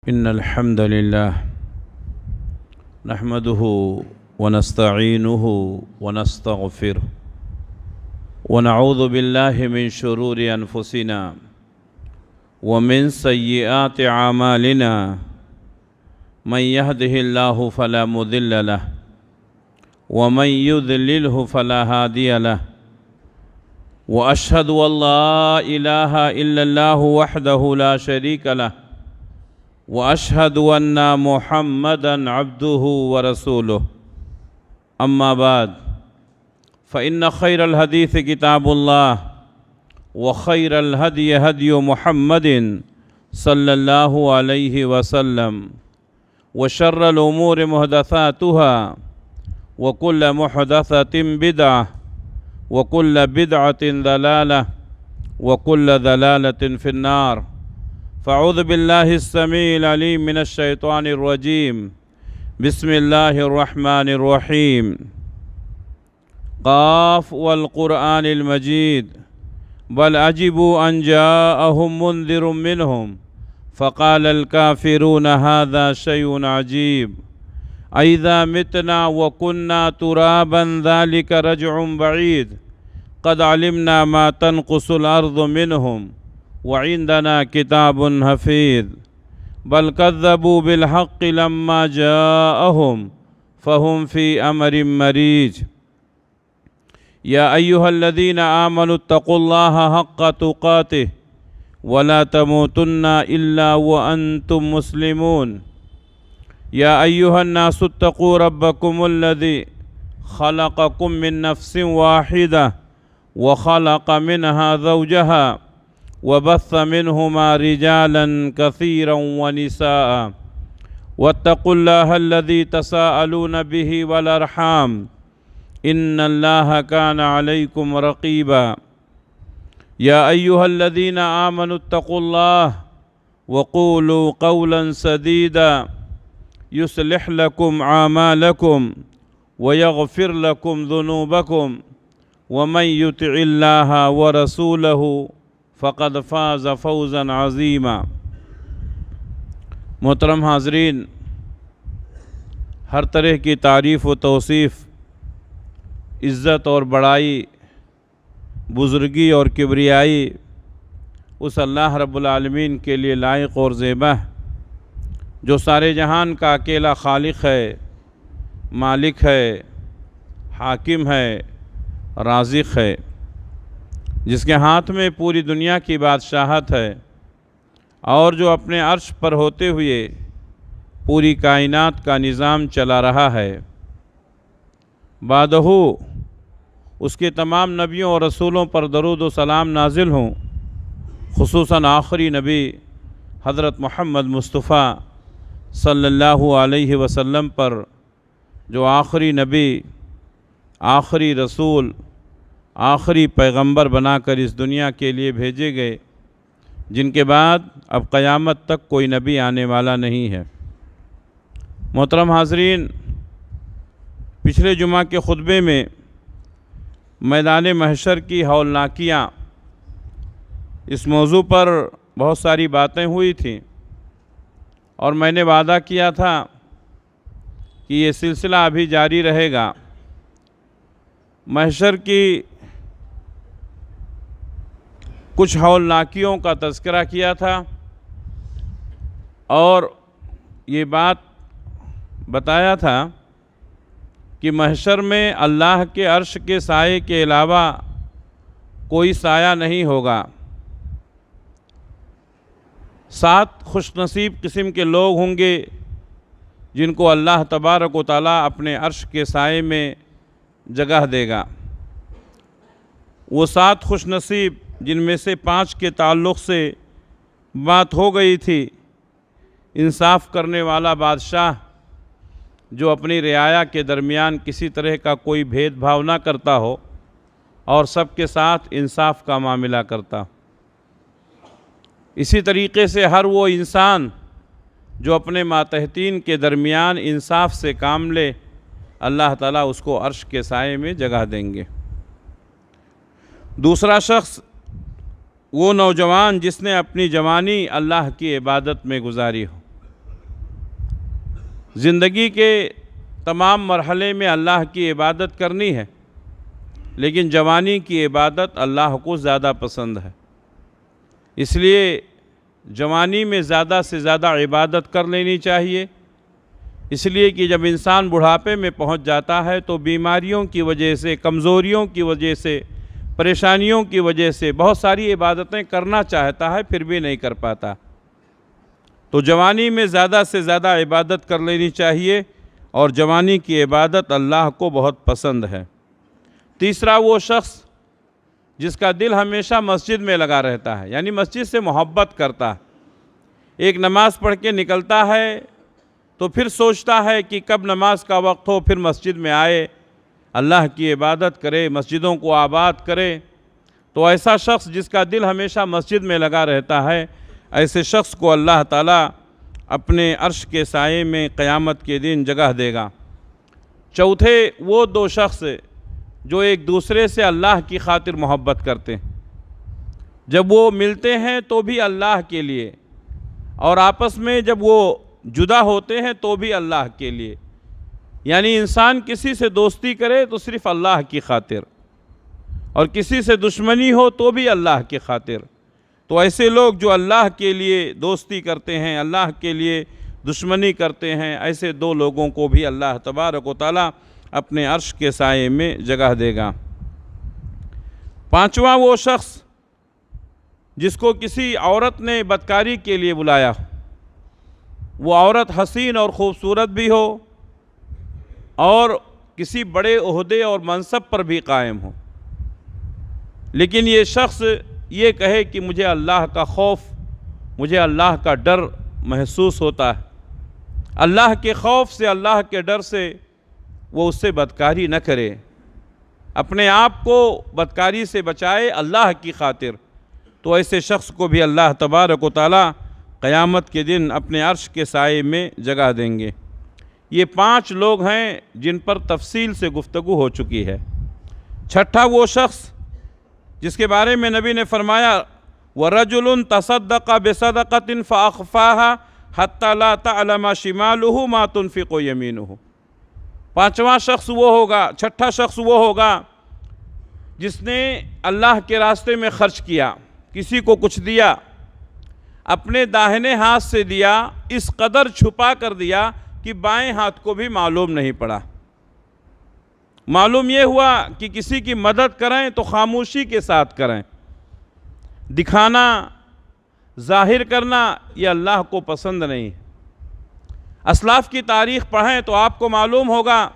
إن الحمد لله نحمده ونستعينه ونستغفره ونعوذ بالله من شرور أنفسنا ومن سيئات أعمالنا من يهده الله فلا مضل له ومن يضلله فلا هادي له وأشهد أن لا إله إلا الله وحده لا شريك له وأشهد أن محمدًا عبده ورسوله أما بعد فإن خير الحديث كتاب الله وخير الهدي هدي محمد صلى الله عليه وسلم وشر الأمور محدثاتها وكل محدثة بدعة وكل بدعة ضلالة وكل ضلالة في النار فأعوذ بالله السميع العليم من الشيطان الرجيم بسم الله الرحمن الرحيم قاف والقرآن المجيد بل عجبوا أن جاءهم منذر منهم فقال الكافرون هذا شيء عجيب أئذا متنا وكنا ترابا ذلك رجع بعيد قد علمنا ما تنقص الأرض منهم وعندنا كتاب حفيظ بل كذبوا بالحق لما جاءهم فهم في أمر مريج يا أيها الذين آمنوا اتقوا الله حق تقاته ولا تموتن إلا وأنتم مسلمون يا أيها الناس اتقوا ربكم الذي خلقكم من نفس واحدة وخلق منها زوجها وبث منهما رجالا كثيرا ونساء واتقوا الله الذي تساءلون به والأرحام إن الله كان عليكم رقيبا يا أيها الذين آمنوا اتقوا الله وقولوا قولا سديدا يصلح لكم أعمالكم ويغفر لكم ذنوبكم ومن يطع الله ورسوله فقد فاز فوزا عظیما۔ محترم حاضرین، ہر طرح کی تعریف و توصیف، عزت اور بڑائی، بزرگی اور کبریائی اس اللہ رب العالمین کے لیے لائق اور زیبا ہے جو سارے جہان کا اکیلا خالق ہے، مالک ہے، حاکم ہے، رازق ہے، جس کے ہاتھ میں پوری دنیا کی بادشاہت ہے اور جو اپنے عرش پر ہوتے ہوئے پوری کائنات کا نظام چلا رہا ہے۔ بعدہ اس کے تمام نبیوں اور رسولوں پر درود و سلام نازل ہوں، خصوصاً آخری نبی حضرت محمد مصطفیٰ صلی اللہ علیہ وسلم پر، جو آخری نبی، آخری رسول، آخری پیغمبر بنا کر اس دنیا کے لیے بھیجے گئے، جن کے بعد اب قیامت تک کوئی نبی آنے والا نہیں ہے۔ محترم حاضرین، پچھلے جمعہ کے خطبے میں میدان محشر کی ہولناکیاں اس موضوع پر بہت ساری باتیں ہوئی تھیں، اور میں نے وعدہ کیا تھا کہ یہ سلسلہ ابھی جاری رہے گا۔ محشر کی کچھ ہولناکیوں کا تذکرہ کیا تھا اور یہ بات بتایا تھا کہ محشر میں اللہ کے عرش کے سائے کے علاوہ کوئی سایہ نہیں ہوگا۔ 7 خوش نصیب قسم کے لوگ ہوں گے جن کو اللہ تبارک و تعالیٰ اپنے عرش کے سائے میں جگہ دے گا۔ وہ 7 خوش نصیب جن میں سے 5 کے تعلق سے بات ہو گئی تھی، انصاف کرنے والا بادشاہ جو اپنی رعایا کے درمیان کسی طرح کا کوئی بھید بھاؤ نہ کرتا ہو اور سب کے ساتھ انصاف کا معاملہ کرتا۔ اسی طریقے سے ہر وہ انسان جو اپنے ماتحتین کے درمیان انصاف سے کام لے، اللہ تعالیٰ اس کو عرش کے سائے میں جگہ دیں گے۔ دوسرا شخص وہ نوجوان جس نے اپنی جوانی اللہ کی عبادت میں گزاری ہو، زندگی کے تمام مرحلے میں اللہ کی عبادت کرنی ہے، لیکن جوانی کی عبادت اللہ کو زیادہ پسند ہے۔ اس لیے جوانی میں زیادہ سے زیادہ عبادت کر لینی چاہیے، اس لیے کہ جب انسان بڑھاپے میں پہنچ جاتا ہے تو بیماریوں کی وجہ سے، کمزوریوں کی وجہ سے، پریشانیوں کی وجہ سے بہت ساری عبادتیں کرنا چاہتا ہے پھر بھی نہیں کر پاتا۔ تو جوانی میں زیادہ سے زیادہ عبادت کر لینی چاہیے، اور جوانی کی عبادت اللہ کو بہت پسند ہے۔ تیسرا، وہ شخص جس کا دل ہمیشہ مسجد میں لگا رہتا ہے، یعنی مسجد سے محبت کرتا ہے، ایک نماز پڑھ کے نکلتا ہے تو پھر سوچتا ہے کہ کب نماز کا وقت ہو، پھر مسجد میں آئے، اللہ کی عبادت کرے، مسجدوں کو آباد کرے۔ تو ایسا شخص جس کا دل ہمیشہ مسجد میں لگا رہتا ہے، ایسے شخص کو اللہ تعالیٰ اپنے عرش کے سائے میں قیامت کے دن جگہ دے گا۔ چوتھے، وہ دو شخص جو ایک دوسرے سے اللہ کی خاطر محبت کرتے ہیں، جب وہ ملتے ہیں تو بھی اللہ کے لیے، اور آپس میں جب وہ جدا ہوتے ہیں تو بھی اللہ کے لیے، یعنی انسان کسی سے دوستی کرے تو صرف اللہ کی خاطر، اور کسی سے دشمنی ہو تو بھی اللہ کی خاطر۔ تو ایسے لوگ جو اللہ کے لیے دوستی کرتے ہیں، اللہ کے لیے دشمنی کرتے ہیں، ایسے دو لوگوں کو بھی اللہ تبارک و تعالیٰ اپنے عرش کے سائے میں جگہ دے گا۔ پانچواں، وہ شخص جس کو کسی عورت نے بدکاری کے لیے بلایا، وہ عورت حسین اور خوبصورت بھی ہو اور کسی بڑے عہدے اور منصب پر بھی قائم ہو، لیکن یہ شخص یہ کہے کہ مجھے اللہ کا خوف، مجھے اللہ کا ڈر محسوس ہوتا ہے، اللہ کے خوف سے، اللہ کے ڈر سے وہ اس سے بدکاری نہ کرے، اپنے آپ کو بدکاری سے بچائے اللہ کی خاطر، تو ایسے شخص کو بھی اللہ تبارک و تعالیٰ قیامت کے دن اپنے عرش کے سائے میں جگہ دیں گے۔ یہ 5 لوگ ہیں جن پر تفصیل سے گفتگو ہو چکی ہے۔ چھٹا، وہ شخص جس کے بارے میں نبی نے فرمایا وَرَجُلٌ تَصَدَّقَ بِصَدَقَةٍ فَأَخْفَاهَا حَتَّى لَا تَعْلَمَ شِمَالُهُ مَا تُنْفِقُ يَمِينُهُ۔ پانچواں شخص وہ ہوگا، چھٹا شخص وہ ہوگا جس نے اللہ کے راستے میں خرچ کیا، کسی کو کچھ دیا، اپنے داہنے ہاتھ سے دیا، اس قدر چھپا کر دیا کہ بائیں ہاتھ کو بھی معلوم نہیں پڑا۔ معلوم یہ ہوا کہ کسی کی مدد کریں تو خاموشی کے ساتھ کریں، دکھانا، ظاہر کرنا یہ اللہ کو پسند نہیں۔ اسلاف کی تاریخ پڑھیں تو آپ کو معلوم ہوگا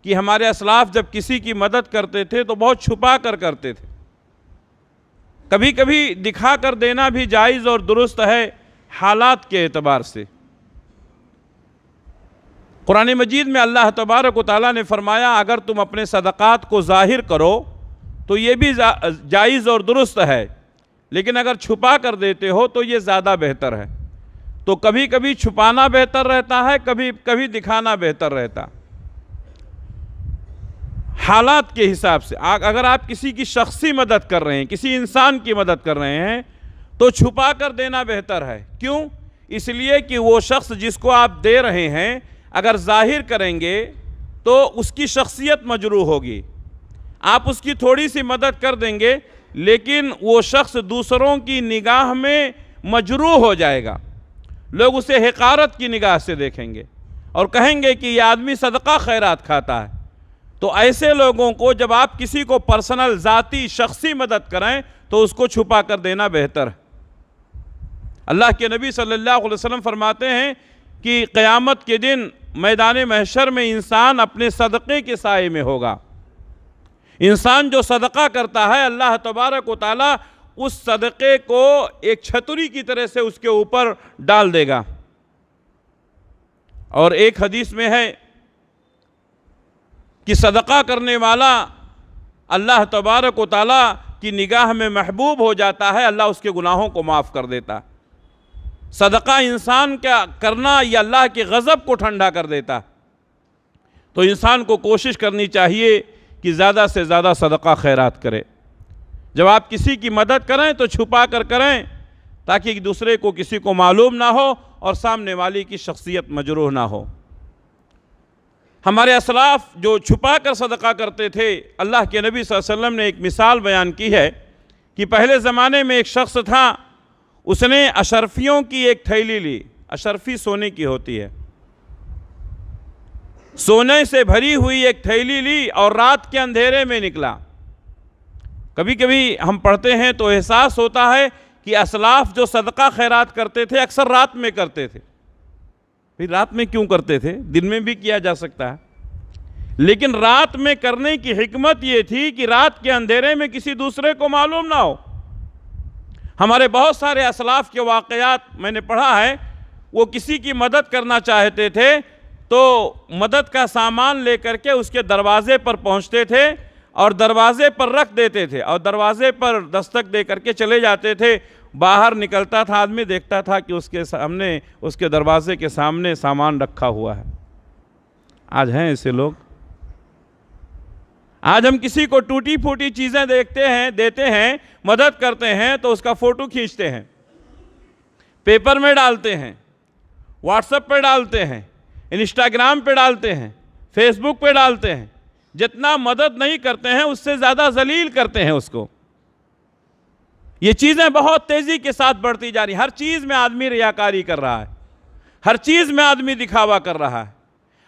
کہ ہمارے اسلاف جب کسی کی مدد کرتے تھے تو بہت چھپا کر کرتے تھے، کبھی کبھی دکھا کر دینا بھی جائز اور درست ہے حالات کے اعتبار سے۔ قرآن مجید میں اللہ تبارک و تعالیٰ نے فرمایا اگر تم اپنے صدقات کو ظاہر کرو تو یہ بھی جائز اور درست ہے، لیکن اگر چھپا کر دیتے ہو تو یہ زیادہ بہتر ہے۔ تو کبھی کبھی چھپانا بہتر رہتا ہے، کبھی کبھی دکھانا بہتر رہتا، حالات کے حساب سے۔ اگر آپ کسی کی شخصی مدد کر رہے ہیں، کسی انسان کی مدد کر رہے ہیں تو چھپا کر دینا بہتر ہے۔ کیوں؟ اس لیے کہ وہ شخص جس کو آپ دے رہے ہیں اگر ظاہر کریں گے تو اس کی شخصیت مجروح ہوگی، آپ اس کی تھوڑی سی مدد کر دیں گے لیکن وہ شخص دوسروں کی نگاہ میں مجروح ہو جائے گا، لوگ اسے حقارت کی نگاہ سے دیکھیں گے اور کہیں گے کہ یہ آدمی صدقہ خیرات کھاتا ہے۔ تو ایسے لوگوں کو جب آپ کسی کو پرسنل، ذاتی، شخصی مدد کریں تو اس کو چھپا کر دینا بہتر ہے۔ اللہ کے نبی صلی اللہ علیہ وسلم فرماتے ہیں کہ قیامت کے دن میدان محشر میں انسان اپنے صدقے کے سائے میں ہوگا۔ انسان جو صدقہ کرتا ہے اللہ تبارک و تعالیٰ اس صدقے کو ایک چھتری کی طرح سے اس کے اوپر ڈال دے گا۔ اور ایک حدیث میں ہے کہ صدقہ کرنے والا اللہ تبارک و تعالیٰ کی نگاہ میں محبوب ہو جاتا ہے، اللہ اس کے گناہوں کو معاف کر دیتا۔ صدقہ انسان کا کرنا یہ اللہ کے غضب کو ٹھنڈا کر دیتا۔ تو انسان کو کوشش کرنی چاہیے کہ زیادہ سے زیادہ صدقہ خیرات کرے۔ جب آپ کسی کی مدد کریں تو چھپا کر کریں تاکہ دوسرے کو، کسی کو معلوم نہ ہو اور سامنے والی کی شخصیت مجروح نہ ہو۔ ہمارے اسلاف جو چھپا کر صدقہ کرتے تھے، اللہ کے نبی صلی اللہ علیہ وسلم نے ایک مثال بیان کی ہے کہ پہلے زمانے میں ایک شخص تھا، اس نے اشرفیوں کی ایک تھیلی لی، اشرفی سونے کی ہوتی ہے، سونے سے بھری ہوئی ایک تھیلی لی اور رات کے اندھیرے میں نکلا۔ کبھی کبھی ہم پڑھتے ہیں تو احساس ہوتا ہے کہ اسلاف جو صدقہ خیرات کرتے تھے اکثر رات میں کرتے تھے۔ پھر رات میں کیوں کرتے تھے؟ دن میں بھی کیا جا سکتا ہے، لیکن رات میں کرنے کی حکمت یہ تھی کہ رات کے اندھیرے میں کسی دوسرے کو معلوم نہ ہو۔ ہمارے بہت سارے اسلاف کے واقعات میں نے پڑھا ہے، وہ کسی کی مدد کرنا چاہتے تھے تو مدد کا سامان لے کر کے اس کے دروازے پر پہنچتے تھے اور دروازے پر رکھ دیتے تھے اور دروازے پر دستک دے کر کے چلے جاتے تھے۔ باہر نکلتا تھا آدمی، دیکھتا تھا کہ اس کے سامنے، اس کے دروازے کے سامنے سامان رکھا ہوا ہے۔ آج ہیں ایسے لوگ؟ آج ہم کسی کو ٹوٹی پھوٹی چیزیں دیتے ہیں، مدد کرتے ہیں تو اس کا فوٹو کھینچتے ہیں، پیپر میں ڈالتے ہیں، واٹس ایپ پہ ڈالتے ہیں، انسٹاگرام پہ ڈالتے ہیں، فیس بک پہ ڈالتے ہیں۔ جتنا مدد نہیں کرتے ہیں اس سے زیادہ ذلیل کرتے ہیں اس کو۔ یہ چیزیں بہت تیزی کے ساتھ بڑھتی جا رہی ہیں۔ ہر چیز میں آدمی ریاکاری کر رہا ہے، ہر چیز میں آدمی دکھاوا کر رہا ہے۔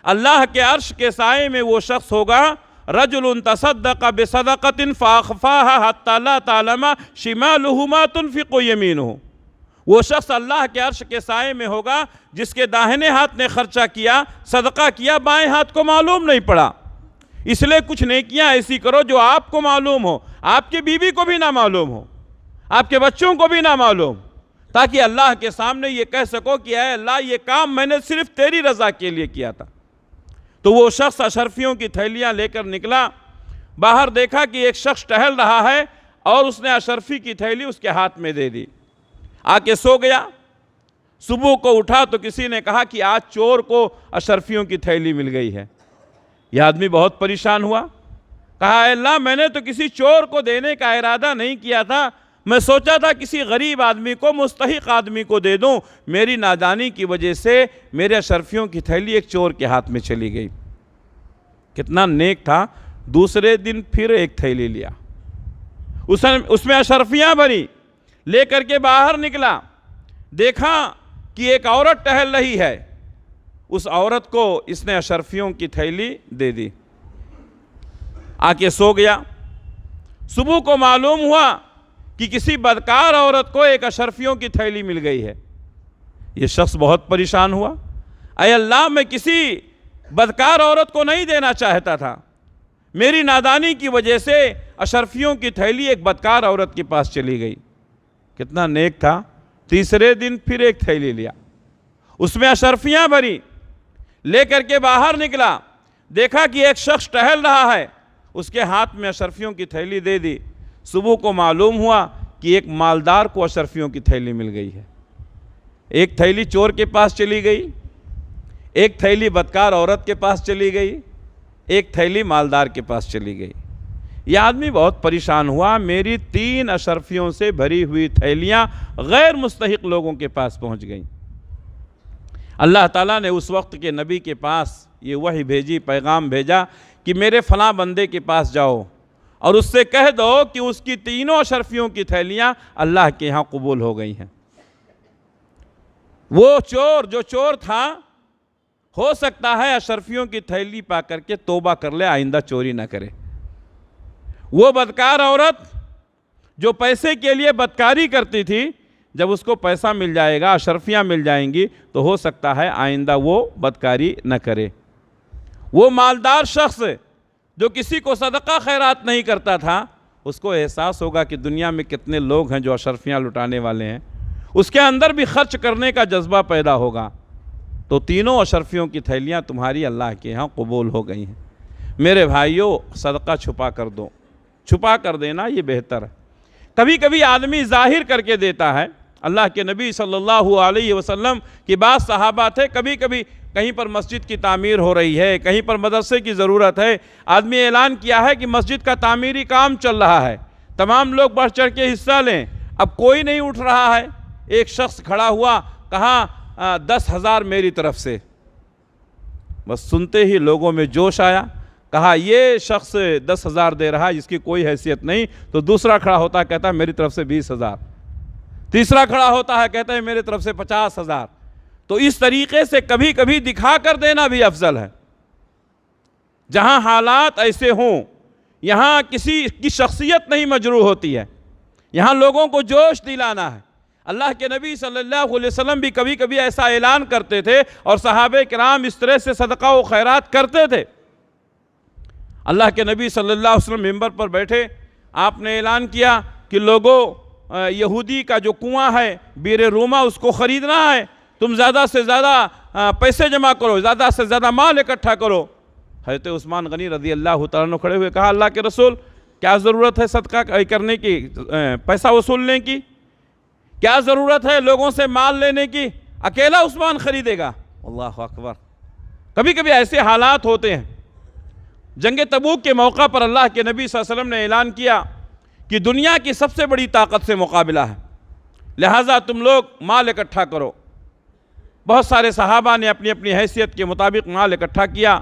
اللہ کے عرش کے سائے میں وہ شخص ہوگا، رجل تصدق بصدقۃ فاخفاها حتى لا تعلم شماله ما تنفق يمينه۔ وہ شخص اللہ کے عرش کے سائے میں ہوگا جس کے داہنے ہاتھ نے خرچہ کیا، صدقہ کیا، بائیں ہاتھ کو معلوم نہیں پڑا۔ اس لیے کچھ نیکیاں ایسی کرو جو آپ کو معلوم ہو، آپ کی بیوی کو بھی نہ معلوم ہو، آپ کے بچوں کو بھی نہ معلوم، تاکہ اللہ کے سامنے یہ کہہ سکو کہ اے اللہ یہ کام میں نے صرف تیری رضا کے لیے کیا تھا۔ تو وہ شخص اشرفیوں کی تھیلیاں لے کر نکلا، باہر دیکھا کہ ایک شخص ٹہل رہا ہے اور اس نے اشرفی کی تھیلی اس کے ہاتھ میں دے دی، آ کے سو گیا۔ صبح کو اٹھا تو کسی نے کہا کہ آج چور کو اشرفیوں کی تھیلی مل گئی ہے۔ یہ آدمی بہت پریشان ہوا، کہا اے اللہ میں نے تو کسی چور کو دینے کا ارادہ نہیں کیا تھا، میں سوچا تھا کسی غریب آدمی کو، مستحق آدمی کو دے دوں، میری نادانی کی وجہ سے میرے اشرفیوں کی تھیلی ایک چور کے ہاتھ میں چلی گئی۔ کتنا نیک تھا، دوسرے دن پھر ایک تھیلی لیا، اس میں اشرفیاں بھری، لے کر کے باہر نکلا، دیکھا کہ ایک عورت ٹہل رہی ہے، اس عورت کو اس نے اشرفیوں کی تھیلی دے دی، آ کے سو گیا۔ صبح کو معلوم ہوا کہ کسی بدکار عورت کو ایک اشرفیوں کی تھیلی مل گئی ہے۔ یہ شخص بہت پریشان ہوا، اے اللہ میں کسی بدکار عورت کو نہیں دینا چاہتا تھا، میری نادانی کی وجہ سے اشرفیوں کی تھیلی ایک بدکار عورت کے پاس چلی گئی۔ کتنا نیک تھا، تیسرے دن پھر ایک تھیلی لیا، اس میں اشرفیاں بھری، لے کر کے باہر نکلا، دیکھا کہ ایک شخص ٹہل رہا ہے، اس کے ہاتھ میں اشرفیوں کی تھیلی دے دی۔ صبح کو معلوم ہوا کہ ایک مالدار کو اشرفیوں کی تھیلی مل گئی ہے۔ ایک تھیلی چور کے پاس چلی گئی، ایک تھیلی بدکار عورت کے پاس چلی گئی، ایک تھیلی مالدار کے پاس چلی گئی۔ یہ آدمی بہت پریشان ہوا، میری 3 اشرفیوں سے بھری ہوئی تھیلیاں غیر مستحق لوگوں کے پاس پہنچ گئیں۔ اللہ تعالیٰ نے اس وقت کے نبی کے پاس یہ وحی بھیجی، پیغام بھیجا کہ میرے فلاں بندے کے پاس جاؤ اور اس سے کہہ دو کہ اس کی 3 اشرفیوں کی تھیلیاں اللہ کے ہاں قبول ہو گئی ہیں۔ وہ چور جو چور تھا، ہو سکتا ہے اشرفیوں کی تھیلی پا کر کے توبہ کر لے، آئندہ چوری نہ کرے۔ وہ بدکار عورت جو پیسے کے لیے بدکاری کرتی تھی، جب اس کو پیسہ مل جائے گا، اشرفیاں مل جائیں گی، تو ہو سکتا ہے آئندہ وہ بدکاری نہ کرے۔ وہ مالدار شخص جو کسی کو صدقہ خیرات نہیں کرتا تھا، اس کو احساس ہوگا کہ دنیا میں کتنے لوگ ہیں جو اشرفیاں لٹانے والے ہیں، اس کے اندر بھی خرچ کرنے کا جذبہ پیدا ہوگا۔ تو 3 اشرفیوں کی تھیلیاں تمہاری اللہ کے ہاں قبول ہو گئی ہیں۔ میرے بھائیوں، صدقہ چھپا کر دو، چھپا کر دینا یہ بہتر ہے۔ کبھی کبھی آدمی ظاہر کر کے دیتا ہے۔ اللہ کے نبی صلی اللہ علیہ وسلم کی بعض صحابہ تھے، کبھی کبھی کہیں پر مسجد کی تعمیر ہو رہی ہے، کہیں پر مدرسے کی ضرورت ہے، آدمی اعلان کیا ہے کہ مسجد کا تعمیری کام چل رہا ہے، تمام لوگ بڑھ چڑھ کے حصہ لیں۔ اب کوئی نہیں اٹھ رہا ہے، ایک شخص کھڑا ہوا، کہا 10,000 میری طرف سے۔ بس سنتے ہی لوگوں میں جوش آیا، کہا یہ شخص 10,000 دے رہا ہے، جس کی کوئی حیثیت نہیں۔ تو دوسرا کھڑا ہوتا ہے، کہتا ہے میری طرف سے 20,000۔ تیسرا کھڑا ہوتا ہے، کہتا ہے میری طرف سے 50,000۔ تو اس طریقے سے کبھی کبھی دکھا کر دینا بھی افضل ہے۔ جہاں حالات ایسے ہوں، یہاں کسی کی شخصیت نہیں مجروح ہوتی ہے، یہاں لوگوں کو جوش دلانا ہے۔ اللہ کے نبی صلی اللہ علیہ وسلم بھی کبھی کبھی ایسا اعلان کرتے تھے، اور صحابہ کرام اس طرح سے صدقہ و خیرات کرتے تھے۔ اللہ کے نبی صلی اللہ علیہ وسلم منبر پر بیٹھے، آپ نے اعلان کیا کہ لوگوں، یہودی کا جو کنواں ہے بیر روما، اس کو خریدنا ہے، تم زیادہ سے زیادہ پیسے جمع کرو، زیادہ سے زیادہ مال اکٹھا کرو۔ حضرت عثمان غنی رضی اللہ تعالیٰ عنہ کھڑے ہوئے، کہا اللہ کے رسول کیا ضرورت ہے صدقہ کرنے کی، پیسہ وصولنے کی؟ کیا ضرورت ہے لوگوں سے مال لینے کی؟ اکیلا عثمان خریدے گا؟ اللہ اکبر۔ کبھی کبھی ایسے حالات ہوتے ہیں۔ جنگ تبوک کے موقع پر اللہ کے نبی صلی اللہ علیہ وسلم نے اعلان کیا کہ دنیا کی سب سے بڑی طاقت سے مقابلہ ہے، لہٰذا تم لوگ مال اکٹھا کرو۔ بہت سارے صحابہ نے اپنی اپنی حیثیت کے مطابق مال اکٹھا کیا۔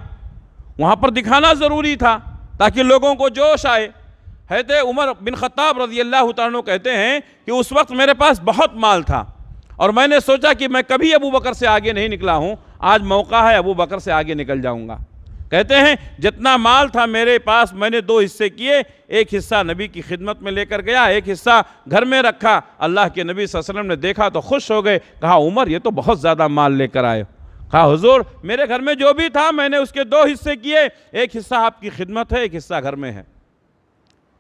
وہاں پر دکھانا ضروری تھا تاکہ لوگوں کو جوش آئے۔ حضرت عمر بن خطاب رضی اللہ تعالیٰ عنہ کہتے ہیں کہ اس وقت میرے پاس بہت مال تھا، اور میں نے سوچا کہ میں کبھی ابو بکر سے آگے نہیں نکلا ہوں، آج موقع ہے ابو بکر سے آگے نکل جاؤں گا۔ کہتے ہیں جتنا مال تھا میرے پاس میں نے 2 حصے کیے، ایک حصہ نبی کی خدمت میں لے کر گیا، ایک حصہ گھر میں رکھا۔ اللہ کے نبی صلی اللہ علیہ وسلم نے دیکھا تو خوش ہو گئے، کہا عمر یہ تو بہت زیادہ مال لے کر آئے۔ کہا حضور میرے گھر میں جو بھی تھا میں نے اس کے 2 حصے کیے، ایک حصہ آپ کی خدمت ہے، ایک حصہ گھر میں ہے۔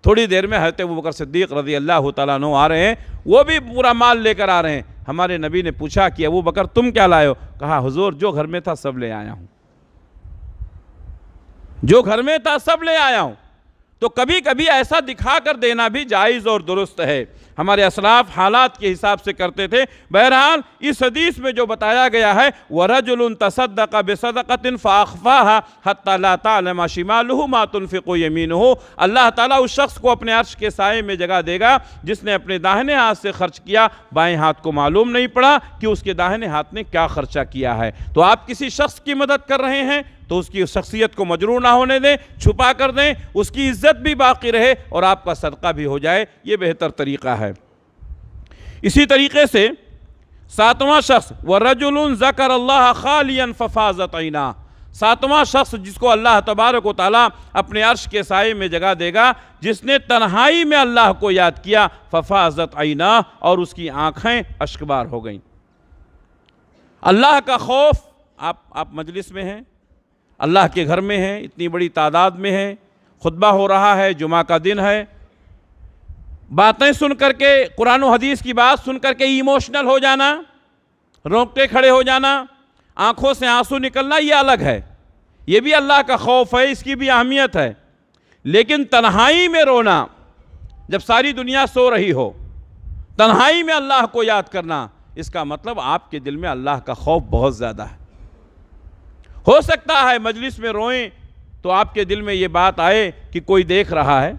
تھوڑی دیر میں حضرت ابوبکر صدیق رضی اللہ تعالیٰ عنہ آ رہے ہیں، وہ بھی پورا مال لے کر آ رہے ہیں۔ ہمارے نبی نے پوچھا کہ ابوبکر تم کیا لائے ہو؟ کہا حضور جو گھر میں تھا سب لے آیا ہوں، جو گھر میں تھا سب لے آیا ہوں۔ تو کبھی کبھی ایسا دکھا کر دینا بھی جائز اور درست ہے۔ ہمارے اسلاف حالات کے حساب سے کرتے تھے۔ بہرحال اس حدیث میں جو بتایا گیا ہے وَرَجُلٌ تَصَدَّقَ بِصَدَقَةٍ فَأَخْفَاهَا حَتَّى لَا تَعْلَمَ شِمَالُهُ مَا تُنْفِقُ يَمِينُهُ۔ اللہ تعالیٰ اس شخص کو اپنے عرش کے سائے میں جگہ دے گا جس نے اپنے داہنے ہاتھ سے خرچ کیا، بائیں ہاتھ کو معلوم نہیں پڑا کہ اس کے داہنے ہاتھ نے کیا خرچہ کیا ہے۔ تو آپ کسی شخص کی مدد کر رہے ہیں تو اس کی شخصیت کو مجروح نہ ہونے دیں، چھپا کر دیں، اس کی عزت بھی باقی رہے اور آپ کا صدقہ بھی ہو جائے، یہ بہتر طریقہ ہے۔ اسی طریقے سے 7واں شخص وَرَجُلٌ ذَكَرَ اللَّهَ خَالِيًا فَفَاضَتْ عَيْنَاهُ، 7واں شخص جس کو اللہ تبارک و تعالیٰ اپنے عرش کے سائے میں جگہ دے گا، جس نے تنہائی میں اللہ کو یاد کیا، فَفَاضَتْ عَيْنَاهُ، اور اس کی آنکھیں اشکبار ہو گئیں۔ اللہ کا خوف، آپ مجلس میں ہیں، اللہ کے گھر میں ہیں، اتنی بڑی تعداد میں ہیں، خطبہ ہو رہا ہے، جمعہ کا دن ہے، باتیں سن کر کے، قرآن و حدیث کی بات سن کر کے ایموشنل ہو جانا، رونگٹے کھڑے ہو جانا، آنکھوں سے آنسو نکلنا، یہ الگ ہے، یہ بھی اللہ کا خوف ہے، اس کی بھی اہمیت ہے۔ لیکن تنہائی میں رونا، جب ساری دنیا سو رہی ہو، تنہائی میں اللہ کو یاد کرنا، اس کا مطلب آپ کے دل میں اللہ کا خوف بہت زیادہ ہے۔ ہو سکتا ہے مجلس میں روئیں تو آپ کے دل میں یہ بات آئے کہ کوئی دیکھ رہا ہے،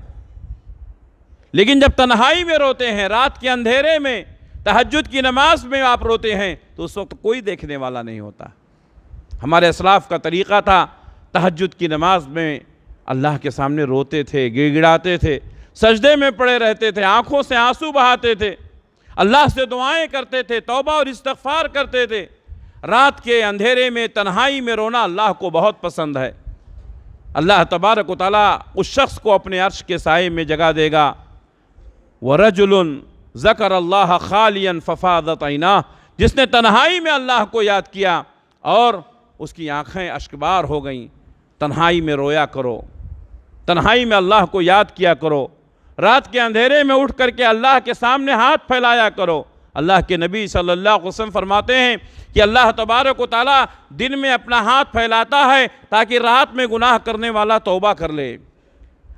لیکن جب تنہائی میں روتے ہیں، رات کے اندھیرے میں، تہجد کی نماز میں آپ روتے ہیں تو اس وقت کوئی دیکھنے والا نہیں ہوتا۔ ہمارے اسلاف کا طریقہ تھا، تہجد کی نماز میں اللہ کے سامنے روتے تھے، گڑ گڑاتے تھے، سجدے میں پڑے رہتے تھے، آنکھوں سے آنسو بہاتے تھے، اللہ سے دعائیں کرتے تھے، توبہ اور استغفار کرتے تھے۔ رات کے اندھیرے میں تنہائی میں رونا اللہ کو بہت پسند ہے۔ اللہ تبارک و تعالیٰ اس شخص کو اپنے عرش کے سائے میں جگہ دے گا۔ وَرَجُلٌ ذَكَرَ اللَّهَ خَالِيًا فَفَاضَتْ عَيْنَاهُ، جس نے تنہائی میں اللہ کو یاد کیا اور اس کی آنکھیں اشکبار ہو گئیں۔ تنہائی میں رویا کرو، تنہائی میں اللہ کو یاد کیا کرو، رات کے اندھیرے میں اٹھ کر کے اللہ کے سامنے ہاتھ پھیلایا کرو۔ اللہ کے نبی صلی اللہ علیہ وسلم فرماتے ہیں کہ اللہ تبارک و تعالیٰ دن میں اپنا ہاتھ پھیلاتا ہے تاکہ رات میں گناہ کرنے والا توبہ کر لے۔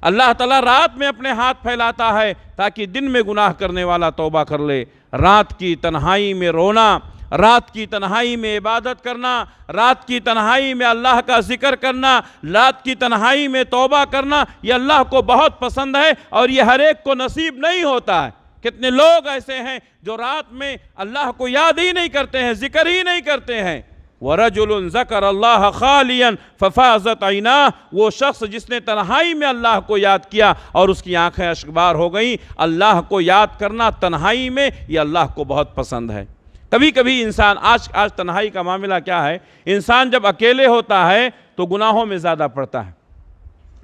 اللہ تعالیٰ رات میں اپنے ہاتھ پھیلاتا ہے تاکہ دن میں گناہ کرنے والا توبہ کر لے۔ رات کی تنہائی میں رونا، رات کی تنہائی میں عبادت کرنا، رات کی تنہائی میں اللہ کا ذکر کرنا، رات کی تنہائی میں توبہ کرنا، یہ اللہ کو بہت پسند ہے اور یہ ہر ایک کو نصیب نہیں ہوتا ہے۔ کتنے لوگ ایسے ہیں جو رات میں اللہ کو یاد ہی نہیں کرتے ہیں، ذکر ہی نہیں کرتے ہیں، وَرَجُلٌ ذَكَرَ اللَّهَ خَالِيًا فَفَاضَتْ عَيْنَاهُ، وہ شخص جس نے تنہائی میں اللہ کو یاد کیا اور اس کی آنکھیں اشکبار ہو گئیں۔ اللہ کو یاد کرنا تنہائی میں یہ اللہ کو بہت پسند ہے۔ کبھی کبھی انسان آج تنہائی کا معاملہ کیا ہے، انسان جب اکیلے ہوتا ہے تو گناہوں میں زیادہ پڑتا ہے۔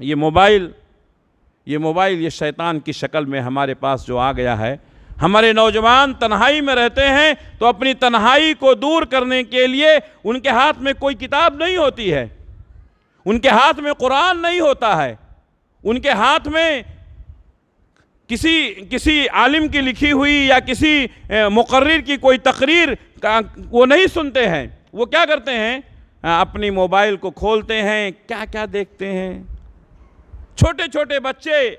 یہ موبائل یہ شیطان کی شکل میں ہمارے پاس جو آ گیا ہے، ہمارے نوجوان تنہائی میں رہتے ہیں تو اپنی تنہائی کو دور کرنے کے لیے ان کے ہاتھ میں کوئی کتاب نہیں ہوتی ہے، ان کے ہاتھ میں قرآن نہیں ہوتا ہے، ان کے ہاتھ میں کسی عالم کی لکھی ہوئی یا کسی مقرر کی کوئی تقریر وہ نہیں سنتے ہیں۔ وہ کیا کرتے ہیں؟ اپنی موبائل کو کھولتے ہیں، کیا کیا دیکھتے ہیں۔ چھوٹے چھوٹے بچے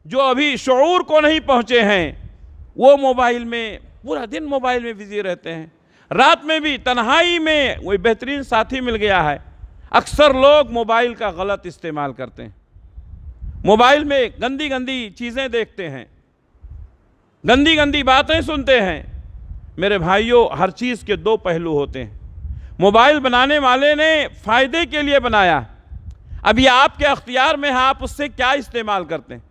جو ابھی شعور کو نہیں پہنچے ہیں وہ موبائل میں پورا دن موبائل میں بزی رہتے ہیں۔ رات میں بھی تنہائی میں کوئی بہترین ساتھی مل گیا ہے۔ اکثر لوگ موبائل کا غلط استعمال کرتے ہیں، موبائل میں گندی گندی چیزیں دیکھتے ہیں، گندی گندی باتیں سنتے ہیں۔ میرے بھائیوں، ہر چیز کے دو پہلو ہوتے ہیں۔ موبائل بنانے والے نے فائدے کے لیے بنایا، اب یہ آپ کے اختیار میں ہے آپ اس سے کیا استعمال کرتے ہیں۔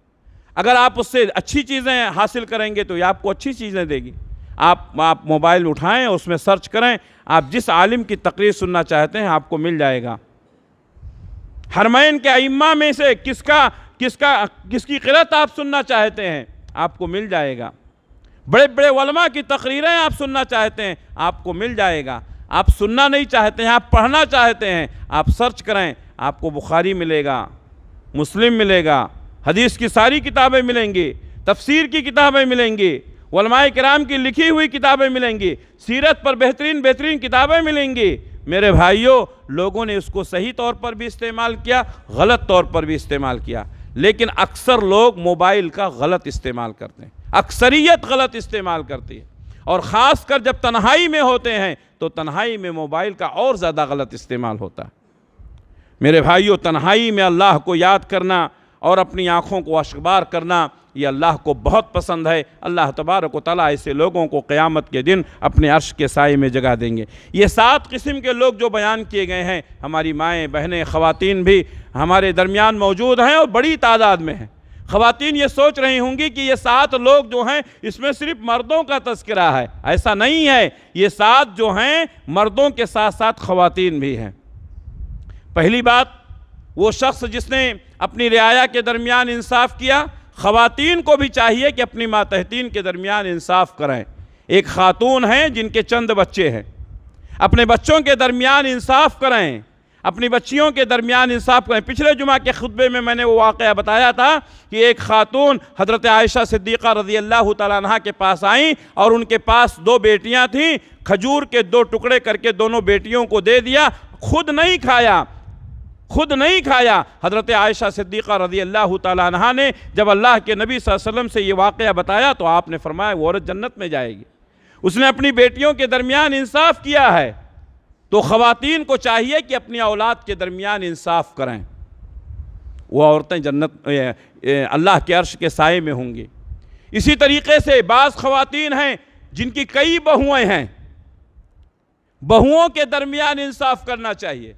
اگر آپ اس سے اچھی چیزیں حاصل کریں گے تو یہ آپ کو اچھی چیزیں دے گی۔ آپ موبائل اٹھائیں، اس میں سرچ کریں، آپ جس عالم کی تقریر سننا چاہتے ہیں آپ کو مل جائے گا۔ حرمین کے ائمہ میں سے کس کی قرأت آپ سننا چاہتے ہیں آپ کو مل جائے گا۔ بڑے بڑے علماء کی تقریریں آپ سننا چاہتے ہیں آپ کو مل جائے گا۔ آپ سننا نہیں چاہتے ہیں، آپ پڑھنا چاہتے ہیں، آپ سرچ کریں، آپ کو بخاری ملے گا، مسلم ملے گا، حدیث کی ساری کتابیں ملیں گی، تفسیر کی کتابیں ملیں گی، علماء کرام کی لکھی ہوئی کتابیں ملیں گی، سیرت پر بہترین کتابیں ملیں گی۔ میرے بھائیوں، لوگوں نے اس کو صحیح طور پر بھی استعمال کیا، غلط طور پر بھی استعمال کیا، لیکن اکثر لوگ موبائل کا غلط استعمال کرتے ہیں، اکثریت غلط استعمال کرتی ہے، اور خاص کر جب تنہائی میں ہوتے ہیں تو تنہائی میں موبائل کا اور زیادہ غلط استعمال ہوتا ہے۔ میرے بھائیوں، تنہائی میں اللہ کو یاد کرنا اور اپنی آنکھوں کو اشکبار کرنا یہ اللہ کو بہت پسند ہے۔ اللہ تبارک و تعالیٰ ایسے لوگوں کو قیامت کے دن اپنے عرش کے سائے میں جگہ دیں گے۔ یہ 7 قسم کے لوگ جو بیان کیے گئے ہیں، ہماری مائیں، بہنیں، خواتین بھی ہمارے درمیان موجود ہیں اور بڑی تعداد میں ہیں۔ خواتین یہ سوچ رہی ہوں گی کہ یہ 7 لوگ جو ہیں اس میں صرف مردوں کا تذکرہ ہے، ایسا نہیں ہے، یہ 7 جو ہیں مردوں کے ساتھ ساتھ خواتین بھی ہیں۔ پہلی بات، وہ شخص جس نے اپنی رعایا کے درمیان انصاف کیا، خواتین کو بھی چاہیے کہ اپنی ماتحتین کے درمیان انصاف کریں۔ ایک خاتون ہیں جن کے چند بچے ہیں، اپنے بچوں کے درمیان انصاف کریں، اپنی بچیوں کے درمیان انصاف کریں۔ پچھلے جمعہ کے خطبے میں میں نے وہ واقعہ بتایا تھا کہ ایک خاتون حضرت عائشہ صدیقہ رضی اللہ تعالیٰ عنہ کے پاس آئیں اور ان کے پاس 2 بیٹیاں تھیں، کھجور کے 2 ٹکڑے کر کے دونوں بیٹیوں کو دے دیا، خود نہیں کھایا۔ حضرت عائشہ صدیقہ رضی اللہ تعالیٰ عنہ نے جب اللہ کے نبی صلی اللہ علیہ وسلم سے یہ واقعہ بتایا تو آپ نے فرمایا وہ عورت جنت میں جائے گی، اس نے اپنی بیٹیوں کے درمیان انصاف کیا ہے۔ تو خواتین کو چاہیے کہ اپنی اولاد کے درمیان انصاف کریں، وہ عورتیں جنت اللہ کے عرش کے سائے میں ہوں گی۔ اسی طریقے سے بعض خواتین ہیں جن کی کئی بہویں ہیں، بہوؤں کے درمیان انصاف کرنا چاہیے۔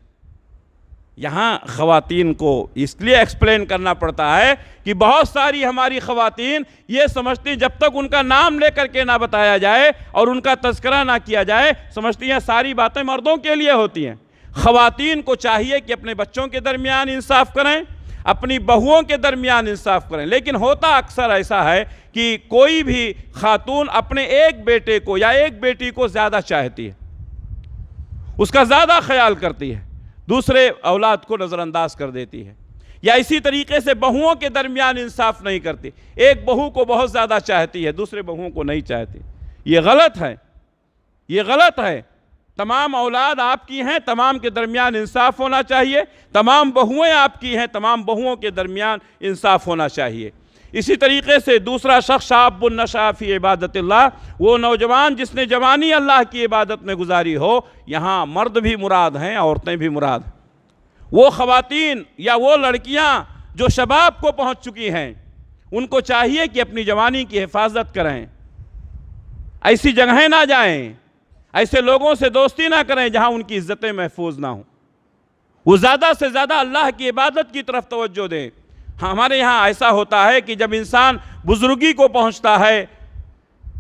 یہاں خواتین کو اس لیے ایکسپلین کرنا پڑتا ہے کہ بہت ساری ہماری خواتین یہ سمجھتی جب تک ان کا نام لے کر کے نہ بتایا جائے اور ان کا تذکرہ نہ کیا جائے، سمجھتی ہیں ساری باتیں مردوں کے لیے ہوتی ہیں۔ خواتین کو چاہیے کہ اپنے بچوں کے درمیان انصاف کریں، اپنی بہوؤں کے درمیان انصاف کریں، لیکن ہوتا اکثر ایسا ہے کہ کوئی بھی خاتون اپنے ایک بیٹے کو یا ایک بیٹی کو زیادہ چاہتی ہے، اس کا زیادہ خیال کرتی ہے، دوسرے اولاد کو نظر انداز کر دیتی ہے، یا اسی طریقے سے بہوؤں کے درمیان انصاف نہیں کرتی، ایک بہو کو بہت زیادہ چاہتی ہے، دوسرے بہوؤں کو نہیں چاہتی۔ یہ غلط ہے۔ تمام اولاد آپ کی ہیں، تمام کے درمیان انصاف ہونا چاہیے، تمام بہویں آپ کی ہیں، تمام بہوؤں کے درمیان انصاف ہونا چاہیے۔ اسی طریقے سے دوسرا شخص شاب نشأ فی عبادت اللہ، وہ نوجوان جس نے جوانی اللہ کی عبادت میں گزاری ہو، یہاں مرد بھی مراد ہیں، عورتیں بھی مراد ہیں۔ وہ خواتین یا وہ لڑکیاں جو شباب کو پہنچ چکی ہیں، ان کو چاہیے کہ اپنی جوانی کی حفاظت کریں، ایسی جگہیں نہ جائیں، ایسے لوگوں سے دوستی نہ کریں جہاں ان کی عزتیں محفوظ نہ ہوں. وہ زیادہ سے زیادہ اللہ کی عبادت کی طرف توجہ دیں. ہمارے یہاں ایسا ہوتا ہے کہ جب انسان بزرگی کو پہنچتا ہے،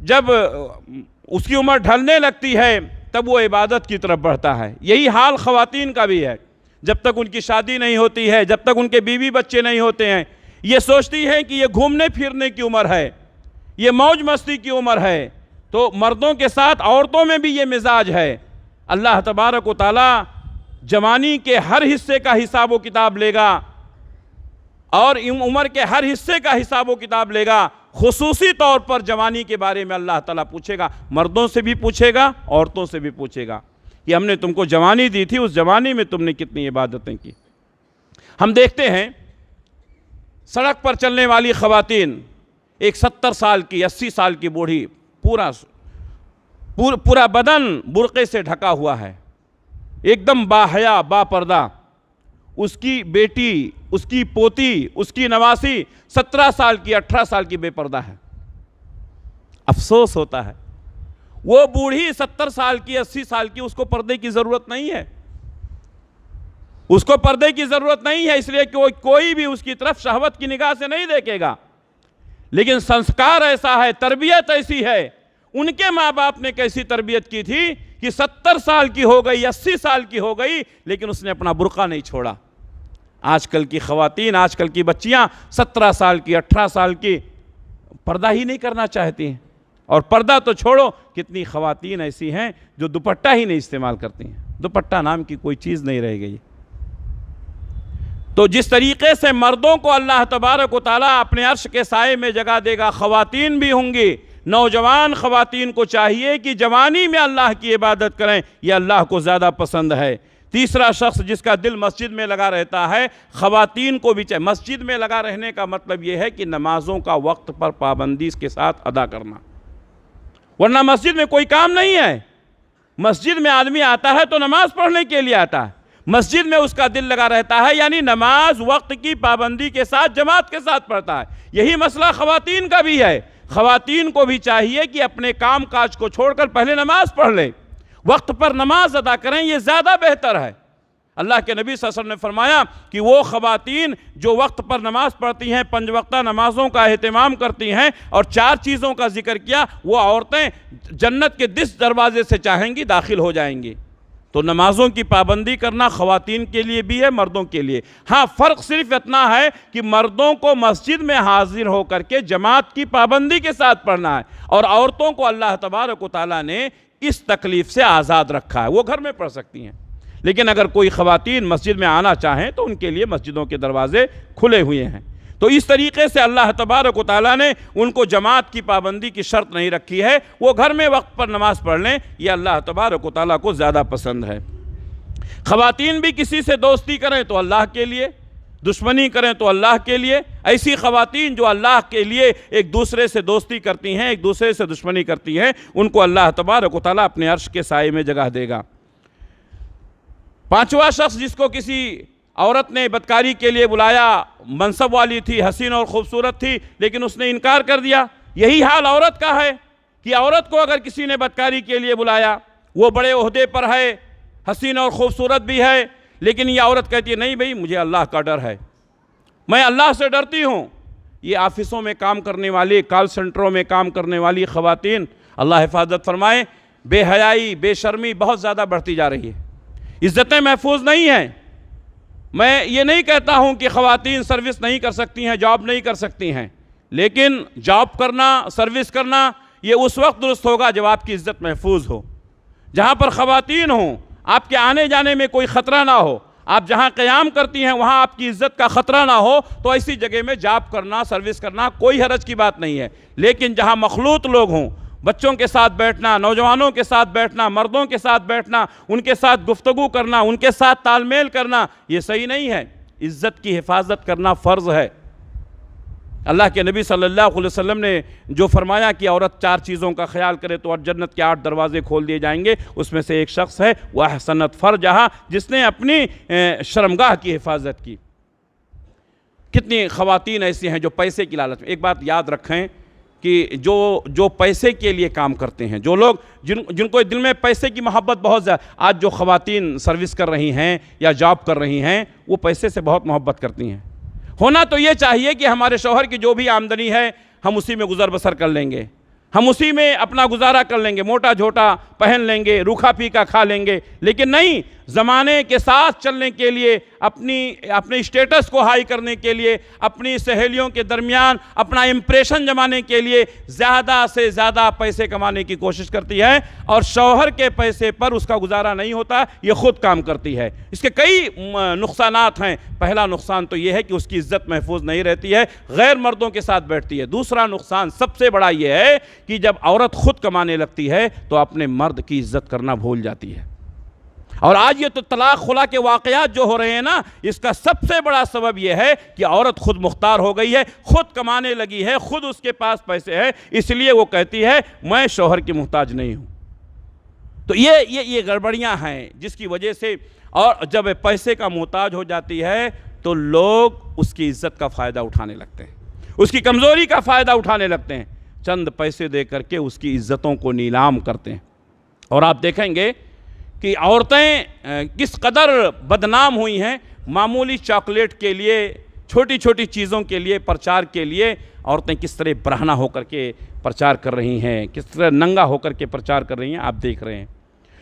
جب اس کی عمر ڈھلنے لگتی ہے، تب وہ عبادت کی طرف بڑھتا ہے. یہی حال خواتین کا بھی ہے. جب تک ان کی شادی نہیں ہوتی ہے، جب تک ان کے بیوی بچے نہیں ہوتے ہیں، یہ سوچتی ہیں کہ یہ گھومنے پھرنے کی عمر ہے، یہ موج مستی کی عمر ہے. تو مردوں کے ساتھ عورتوں میں بھی یہ مزاج ہے. اللہ تبارک و تعالی جوانی کے ہر حصے کا حساب و کتاب لے گا، اور عمر کے ہر حصے کا حساب و کتاب لے گا. خصوصی طور پر جوانی کے بارے میں اللہ تعالیٰ پوچھے گا. مردوں سے بھی پوچھے گا، عورتوں سے بھی پوچھے گا کہ ہم نے تم کو جوانی دی تھی، اس جوانی میں تم نے کتنی عبادتیں کی. ہم دیکھتے ہیں سڑک پر چلنے والی خواتین، ایک 70 سال کی 80 سال کی بوڑھی، پورا بدن برقعے سے ڈھکا ہوا ہے، ایک دم باحیا با پردہ. اس کی بیٹی، اس کی پوتی، اس کی نواسی 17 سال کی 18 سال کی بے پردہ ہے. افسوس ہوتا ہے وہ بوڑھی 70 سال کی 80 سال کی، اس کو پردے کی ضرورت نہیں ہے. اس کو پردے کی ضرورت نہیں ہے، اس لیے کہ کوئی بھی اس کی طرف شہوت کی نگاہ سے نہیں دیکھے گا. لیکن سنسکار ایسا ہے، تربیت ایسی ہے. ان کے ماں باپ نے کیسی تربیت کی تھی کہ 70 سال کی ہو گئی، 80 سال کی ہو گئی، لیکن اس نے اپنا برقع نہیں چھوڑا. آج کل کی خواتین، آج کل کی بچیاں 17 سال کی 18 سال کی پردہ ہی نہیں کرنا چاہتی ہیں. اور پردہ تو چھوڑو، کتنی خواتین ایسی ہیں جو دوپٹہ ہی نہیں استعمال کرتی ہیں. دوپٹہ نام کی کوئی چیز نہیں رہ گئی. تو جس طریقے سے مردوں کو اللہ تبارک و تعالیٰ اپنے عرش کے سائے میں جگہ دے گا، خواتین بھی ہوں گی. نوجوان خواتین کو چاہیے کہ جوانی میں اللہ کی عبادت کریں، یہ اللہ کو زیادہ پسند ہے. تیسرا شخص جس کا دل مسجد میں لگا رہتا ہے، خواتین کو بھی چاہیے. مسجد میں لگا رہنے کا مطلب یہ ہے کہ نمازوں کا وقت پر پابندی کے ساتھ ادا کرنا، ورنہ مسجد میں کوئی کام نہیں ہے. مسجد میں آدمی آتا ہے تو نماز پڑھنے کے لیے آتا ہے، مسجد میں اس کا دل لگا رہتا ہے، یعنی نماز وقت کی پابندی کے ساتھ جماعت کے ساتھ پڑھتا ہے. یہی مسئلہ خواتین کا بھی ہے. خواتین کو بھی چاہیے کہ اپنے کام کاج کو چھوڑ کر پہلے نماز پڑھ لیں، وقت پر نماز ادا کریں، یہ زیادہ بہتر ہے. اللہ کے نبی صلی اللہ علیہ وسلم نے فرمایا کہ وہ خواتین جو وقت پر نماز پڑھتی ہیں، 5 وقتہ نمازوں کا اہتمام کرتی ہیں، اور 4 چیزوں کا ذکر کیا، وہ عورتیں جنت کے 10 دروازے سے چاہیں گی داخل ہو جائیں گی. تو نمازوں کی پابندی کرنا خواتین کے لیے بھی ہے، مردوں کے لیے. ہاں، فرق صرف اتنا ہے کہ مردوں کو مسجد میں حاضر ہو کر کے جماعت کی پابندی کے ساتھ پڑھنا ہے، اور عورتوں کو اللہ تبارک و تعالیٰ نے اس تکلیف سے آزاد رکھا ہے. وہ گھر میں پڑھ سکتی ہیں، لیکن اگر کوئی خواتین مسجد میں آنا چاہیں تو ان کے لیے مسجدوں کے دروازے کھلے ہوئے ہیں. تو اس طریقے سے اللہ تبارک و تعالیٰ نے ان کو جماعت کی پابندی کی شرط نہیں رکھی ہے. وہ گھر میں وقت پر نماز پڑھ لیں، یہ اللہ تبارک و تعالیٰ کو زیادہ پسند ہے. خواتین بھی کسی سے دوستی کریں تو اللہ کے لیے، دشمنی کریں تو اللہ کے لیے. ایسی خواتین جو اللہ کے لیے ایک دوسرے سے دوستی کرتی ہیں، ایک دوسرے سے دشمنی کرتی ہیں، ان کو اللہ تبارک و تعالیٰ اپنے عرش کے سائے میں جگہ دے گا. 5واں شخص جس کو کسی عورت نے بدکاری کے لیے بلایا، منصب والی تھی، حسین اور خوبصورت تھی، لیکن اس نے انکار کر دیا. یہی حال عورت کا ہے کہ عورت کو اگر کسی نے بدکاری کے لیے بلایا، وہ بڑے عہدے پر ہے، حسین اور خوبصورت بھی ہے، لیکن یہ عورت کہتی ہے نہیں بھئی مجھے اللہ کا ڈر ہے، میں اللہ سے ڈرتی ہوں. یہ آفسوں میں کام کرنے والی، کال سنٹروں میں کام کرنے والی خواتین، اللہ حفاظت فرمائے، بے حیائی، بے شرمی بہت زیادہ بڑھتی جا رہی ہے. عزتیں محفوظ نہیں ہیں. میں یہ نہیں کہتا ہوں کہ خواتین سروس نہیں کر سکتی ہیں، جاب نہیں کر سکتی ہیں، لیکن جاب کرنا، سروس کرنا، یہ اس وقت درست ہوگا جب آپ کی عزت محفوظ ہو. جہاں پر خواتین ہوں، آپ کے آنے جانے میں کوئی خطرہ نہ ہو، آپ جہاں قیام کرتی ہیں وہاں آپ کی عزت کا خطرہ نہ ہو، تو ایسی جگہ میں جاب کرنا، سروس کرنا کوئی حرج کی بات نہیں ہے. لیکن جہاں مخلوط لوگ ہوں، بچوں کے ساتھ بیٹھنا، نوجوانوں کے ساتھ بیٹھنا، مردوں کے ساتھ بیٹھنا، ان کے ساتھ گفتگو کرنا، ان کے ساتھ تال میل کرنا، یہ صحیح نہیں ہے. عزت کی حفاظت کرنا فرض ہے. اللہ کے نبی صلی اللہ علیہ وسلم نے جو فرمایا کہ عورت 4 چیزوں کا خیال کرے تو جنت کے 8 دروازے کھول دیے جائیں گے، اس میں سے ایک شخص ہے وہ احسنت فرجہا، جس نے اپنی شرمگاہ کی حفاظت کی. کتنی خواتین ایسی ہیں جو پیسے کی لالچ میں. ایک بات یاد رکھیں کہ جو پیسے کے لیے کام کرتے ہیں، جو لوگ جن کو دل میں پیسے کی محبت بہت زیادہ، آج جو خواتین سروس کر رہی ہیں یا جاب کر رہی ہیں وہ پیسے سے بہت محبت کرتی ہیں۔ ہونا تو یہ چاہیے کہ ہمارے شوہر کی جو بھی آمدنی ہے ہم اسی میں گزر بسر کر لیں گے، ہم اسی میں اپنا گزارا کر لیں گے، موٹا جھوٹا پہن لیں گے، روکھا پھیکا کھا لیں گے، لیکن نہیں، زمانے کے ساتھ چلنے کے لیے، اپنے اسٹیٹس کو ہائی کرنے کے لیے، اپنی سہیلیوں کے درمیان اپنا امپریشن جمانے کے لیے زیادہ سے زیادہ پیسے کمانے کی کوشش کرتی ہے، اور شوہر کے پیسے پر اس کا گزارا نہیں ہوتا، یہ خود کام کرتی ہے۔ اس کے کئی نقصانات ہیں۔ پہلا نقصان تو یہ ہے کہ اس کی عزت محفوظ نہیں رہتی ہے، غیر مردوں کے ساتھ بیٹھتی ہے۔ دوسرا نقصان سب سے بڑا یہ ہے کہ جب عورت خود کمانے لگتی ہے تو اپنے مرد کی عزت کرنا بھول جاتی ہے۔ اور آج یہ تو طلاق خلا کے واقعات جو ہو رہے ہیں نا، اس کا سب سے بڑا سبب یہ ہے کہ عورت خود مختار ہو گئی ہے، خود کمانے لگی ہے، خود اس کے پاس پیسے ہیں، اس لیے وہ کہتی ہے میں شوہر کی محتاج نہیں ہوں۔ تو یہ گڑبڑیاں ہیں جس کی وجہ سے، اور جب پیسے کا محتاج ہو جاتی ہے تو لوگ اس کی عزت کا فائدہ اٹھانے لگتے ہیں، اس کی کمزوری کا فائدہ اٹھانے لگتے ہیں، چند پیسے دے کر کے اس کی عزتوں کو نیلام کرتے ہیں۔ اور آپ دیکھیں گے کہ عورتیں کس قدر بدنام ہوئی ہیں، معمولی چاکلیٹ کے لیے، چھوٹی چھوٹی چیزوں کے لیے، پرچار کے لیے عورتیں کس طرح برہنہ ہو کر کے پرچار کر رہی ہیں، کس طرح ننگا ہو کر کے پرچار کر رہی ہیں، آپ دیکھ رہے ہیں۔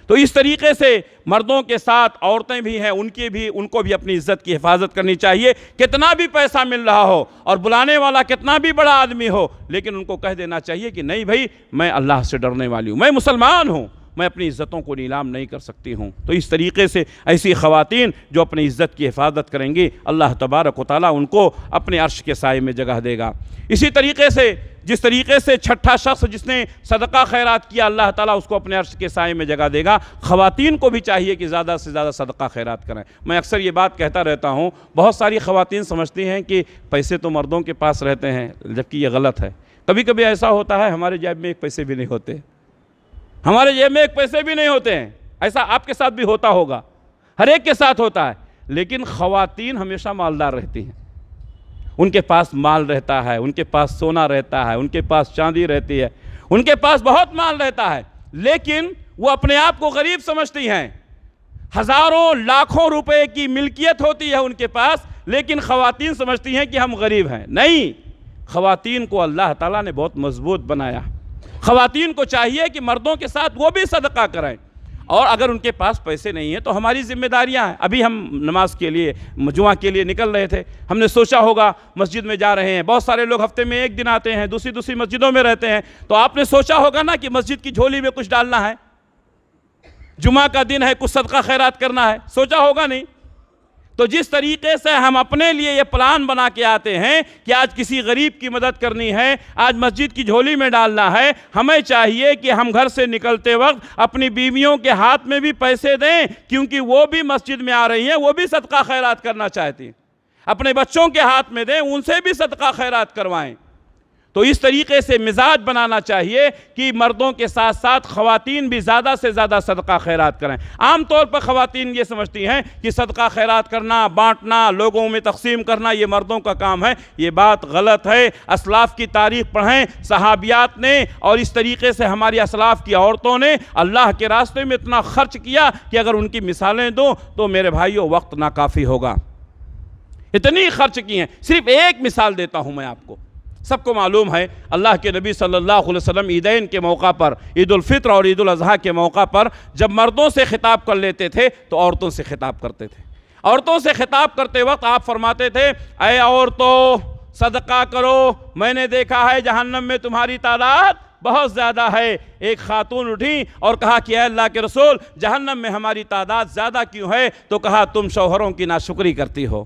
تو اس طریقے سے مردوں کے ساتھ عورتیں بھی ہیں، ان کو بھی اپنی عزت کی حفاظت کرنی چاہیے۔ کتنا بھی پیسہ مل رہا ہو اور بلانے والا کتنا بھی بڑا آدمی ہو، لیکن ان کو کہہ دینا چاہیے کہ نہیں بھائی، میں اللہ سے ڈرنے والی ہوں، میں مسلمان ہوں، میں اپنی عزتوں کو نیلام نہیں کر سکتی ہوں۔ تو اس طریقے سے ایسی خواتین جو اپنی عزت کی حفاظت کریں گی، اللہ تبارک و تعالیٰ ان کو اپنے عرش کے سائے میں جگہ دے گا۔ اسی طریقے سے جس طریقے سے چھٹا شخص جس نے صدقہ خیرات کیا، اللہ تعالیٰ اس کو اپنے عرش کے سائے میں جگہ دے گا۔ خواتین کو بھی چاہیے کہ زیادہ سے زیادہ صدقہ خیرات کریں۔ میں اکثر یہ بات کہتا رہتا ہوں، بہت ساری خواتین سمجھتی ہیں کہ پیسے تو مردوں کے پاس رہتے ہیں، جبکہ یہ غلط ہے۔ کبھی کبھی ایسا ہوتا ہے ہمارے جیب میں ایک پیسے بھی نہیں ہوتے، ہمارے جیب میں ایک پیسے بھی نہیں ہوتے ہیں۔ ایسا آپ کے ساتھ بھی ہوتا ہوگا، ہر ایک کے ساتھ ہوتا ہے، لیکن خواتین ہمیشہ مالدار رہتی ہیں، ان کے پاس مال رہتا ہے، ان کے پاس سونا رہتا ہے، ان کے پاس چاندی رہتی ہے، ان کے پاس بہت مال رہتا ہے، لیکن وہ اپنے آپ کو غریب سمجھتی ہیں۔ ہزاروں لاکھوں روپے کی ملکیت ہوتی ہے ان کے پاس، لیکن خواتین سمجھتی ہیں کہ ہم غریب ہیں۔ نہیں، خواتین کو اللہ تعالیٰ نے بہت مضبوط بنایا۔ خواتین کو چاہیے کہ مردوں کے ساتھ وہ بھی صدقہ کریں، اور اگر ان کے پاس پیسے نہیں ہیں تو ہماری ذمہ داریاں ہیں۔ ابھی ہم نماز کے لیے، جمعہ کے لیے نکل رہے تھے، ہم نے سوچا ہوگا مسجد میں جا رہے ہیں، بہت سارے لوگ ہفتے میں ایک دن آتے ہیں، دوسری مسجدوں میں رہتے ہیں، تو آپ نے سوچا ہوگا نا کہ مسجد کی جھولی میں کچھ ڈالنا ہے، جمعہ کا دن ہے، کچھ صدقہ خیرات کرنا ہے، سوچا ہوگا نہیں؟ تو جس طریقے سے ہم اپنے لیے یہ پلان بنا کے آتے ہیں کہ آج کسی غریب کی مدد کرنی ہے، آج مسجد کی جھولی میں ڈالنا ہے، ہمیں چاہیے کہ ہم گھر سے نکلتے وقت اپنی بیویوں کے ہاتھ میں بھی پیسے دیں، کیونکہ وہ بھی مسجد میں آ رہی ہیں، وہ بھی صدقہ خیرات کرنا چاہتی ہیں۔ اپنے بچوں کے ہاتھ میں دیں، ان سے بھی صدقہ خیرات کروائیں۔ تو اس طریقے سے مزاج بنانا چاہیے کہ مردوں کے ساتھ ساتھ خواتین بھی زیادہ سے زیادہ صدقہ خیرات کریں۔ عام طور پر خواتین یہ سمجھتی ہیں کہ صدقہ خیرات کرنا، بانٹنا، لوگوں میں تقسیم کرنا یہ مردوں کا کام ہے۔ یہ بات غلط ہے۔ اسلاف کی تاریخ پڑھیں، صحابیات نے اور اس طریقے سے ہماری اسلاف کی عورتوں نے اللہ کے راستے میں اتنا خرچ کیا کہ اگر ان کی مثالیں دوں تو میرے بھائیوں وقت ناکافی ہوگا۔ اتنی خرچ کی ہیں۔ صرف ایک مثال دیتا ہوں میں آپ کو۔ سب کو معلوم ہے اللہ کے نبی صلی اللہ علیہ وسلم عیدین کے موقع پر، عید الفطر اور عید الاضحیٰ کے موقع پر جب مردوں سے خطاب کر لیتے تھے تو عورتوں سے خطاب کرتے تھے۔ عورتوں سے خطاب کرتے وقت آپ فرماتے تھے، اے عورتوں صدقہ کرو، میں نے دیکھا ہے جہنم میں تمہاری تعداد بہت زیادہ ہے۔ ایک خاتون اٹھی اور کہا کہ اے اللہ کے رسول، جہنم میں ہماری تعداد زیادہ کیوں ہے؟ تو کہا تم شوہروں کی ناشکری کرتی ہو،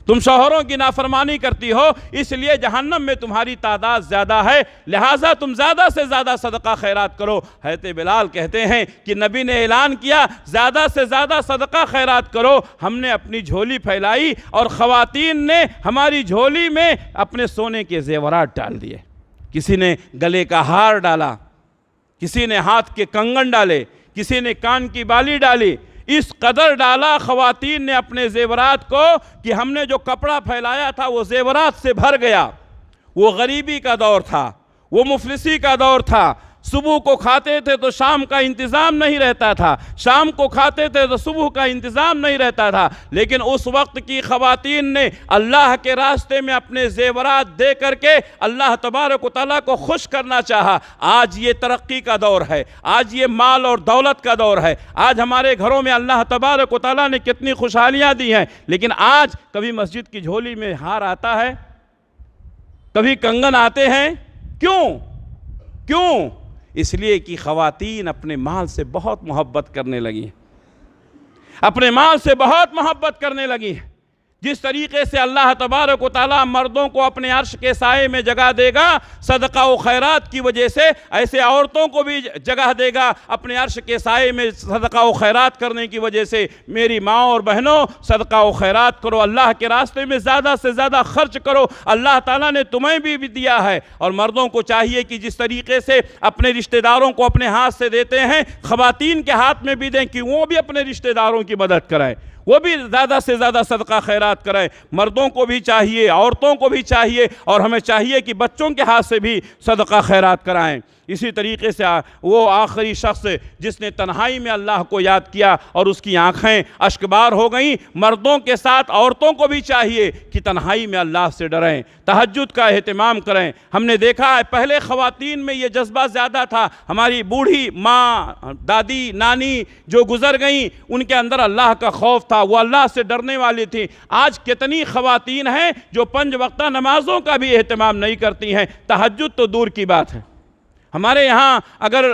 تم شوہروں کی نافرمانی کرتی ہو، اس لیے جہنم میں تمہاری تعداد زیادہ ہے، لہٰذا تم زیادہ سے زیادہ صدقہ خیرات کرو۔ حضرت بلال کہتے ہیں کہ نبی نے اعلان کیا زیادہ سے زیادہ صدقہ خیرات کرو، ہم نے اپنی جھولی پھیلائی اور خواتین نے ہماری جھولی میں اپنے سونے کے زیورات ڈال دیے۔ کسی نے گلے کا ہار ڈالا، کسی نے ہاتھ کے کنگن ڈالے، کسی نے کان کی بالی ڈالی، اس قدر ڈالا خواتین نے اپنے زیورات کو کہ ہم نے جو کپڑا پھیلایا تھا وہ زیورات سے بھر گیا۔ وہ غریبی کا دور تھا، وہ مفلسی کا دور تھا، صبح کو کھاتے تھے تو شام کا انتظام نہیں رہتا تھا، شام کو کھاتے تھے تو صبح کا انتظام نہیں رہتا تھا، لیکن اس وقت کی خواتین نے اللہ کے راستے میں اپنے زیورات دے کر کے اللہ تبارک و تعالیٰ کو خوش کرنا چاہا۔ آج یہ ترقی کا دور ہے، آج یہ مال اور دولت کا دور ہے، آج ہمارے گھروں میں اللہ تبارک و تعالیٰ نے کتنی خوشحالیاں دی ہیں، لیکن آج کبھی مسجد کی جھولی میں ہار آتا ہے، کبھی کنگن آتے ہیں، کیوں؟ اس لیے کہ خواتین اپنے مال سے بہت محبت کرنے لگی ہیں، اپنے مال سے بہت محبت کرنے لگی ہیں۔ جس طریقے سے اللہ تبارک و تعالیٰ مردوں کو اپنے عرش کے سائے میں جگہ دے گا صدقہ و خیرات کی وجہ سے، ایسے عورتوں کو بھی جگہ دے گا اپنے عرش کے سائے میں صدقہ و خیرات کرنے کی وجہ سے۔ میری ماں اور بہنوں، صدقہ و خیرات کرو، اللہ کے راستے میں زیادہ سے زیادہ خرچ کرو، اللہ تعالیٰ نے تمہیں بھی دیا ہے۔ اور مردوں کو چاہیے کہ جس طریقے سے اپنے رشتہ داروں کو اپنے ہاتھ سے دیتے ہیں، خواتین کے ہاتھ میں بھی دیں کہ وہ بھی اپنے رشتہ داروں کی مدد کریں، وہ بھی زیادہ سے زیادہ صدقہ خیرات کریں۔ مردوں کو بھی چاہیے، عورتوں کو بھی چاہیے، اور ہمیں چاہیے کہ بچوں کے ہاتھ سے بھی صدقہ خیرات کرائیں۔ اسی طریقے سے وہ آخری شخص جس نے تنہائی میں اللہ کو یاد کیا اور اس کی آنکھیں اشکبار ہو گئیں، مردوں کے ساتھ عورتوں کو بھی چاہیے کہ تنہائی میں اللہ سے ڈریں، تہجد کا اہتمام کریں۔ ہم نے دیکھا ہے پہلے خواتین میں یہ جذبہ زیادہ تھا، ہماری بوڑھی ماں، دادی، نانی جو گزر گئیں ان کے اندر اللہ کا خوف تھا، وہ اللہ سے ڈرنے والی تھیں۔ آج کتنی خواتین ہیں جو 5 وقتہ نمازوں کا بھی اہتمام نہیں کرتی ہیں، تہجد تو دور کی بات ہے۔ ہمارے یہاں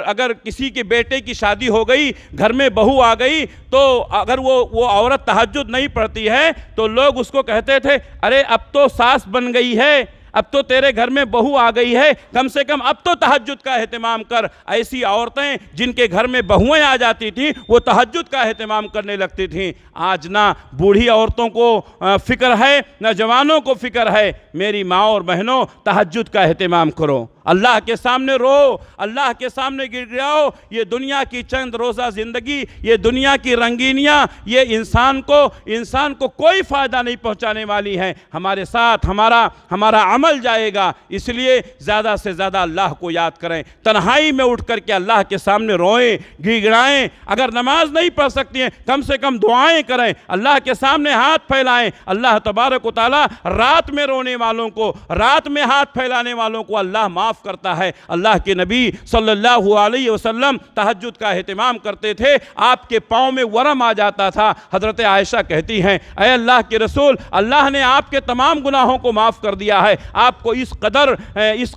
اگر کسی کے بیٹے کی شادی ہو گئی، گھر میں بہو آ گئی، تو اگر وہ عورت تہجد نہیں پڑھتی ہے تو لوگ اس کو کہتے تھے، ارے اب تو ساس بن گئی ہے، اب تو تیرے گھر میں بہو آ گئی ہے، کم سے کم اب تو تہجد کا اہتمام کر۔ ایسی عورتیں جن کے گھر میں بہویں آ جاتی تھیں وہ تہجد کا اہتمام کرنے لگتی تھیں۔ آج نہ بوڑھی عورتوں کو فکر ہے، نہ جوانوں کو فکر ہے۔ میری ماں اور بہنوں، تہجد کا اہتمام کرو، اللہ کے سامنے رو، اللہ کے سامنے گر گراؤ۔ یہ دنیا کی چند روزہ زندگی، یہ دنیا کی رنگینیاں، یہ انسان کو کوئی فائدہ نہیں پہنچانے والی ہیں۔ ہمارے ساتھ ہمارا عمل جائے گا، اس لیے زیادہ سے زیادہ اللہ کو یاد کریں، تنہائی میں اٹھ کر کے اللہ کے سامنے روئیں، گڑگڑائیں۔ اگر نماز نہیں پڑھ سکتی ہیں کم سے کم دعائیں کریں، اللہ کے سامنے ہاتھ پھیلائیں۔ اللہ تبارک و تعالیٰ رات میں رونے والوں کو، رات میں ہاتھ پھیلانے والوں کو اللہ معاف کرتا ہے۔ اللہ کے نبی صلی اللہ علیہ وسلم تہجد کا اہتمام کرتے تھے، آپ کے پاؤں میں ورم آ جاتا تھا۔ حضرت عائشہ کہتی ہیں، اے اللہ کے رسول، اللہ نے آپ کے تمام گناہوں کو معاف کر دیا ہے، آپ کو اس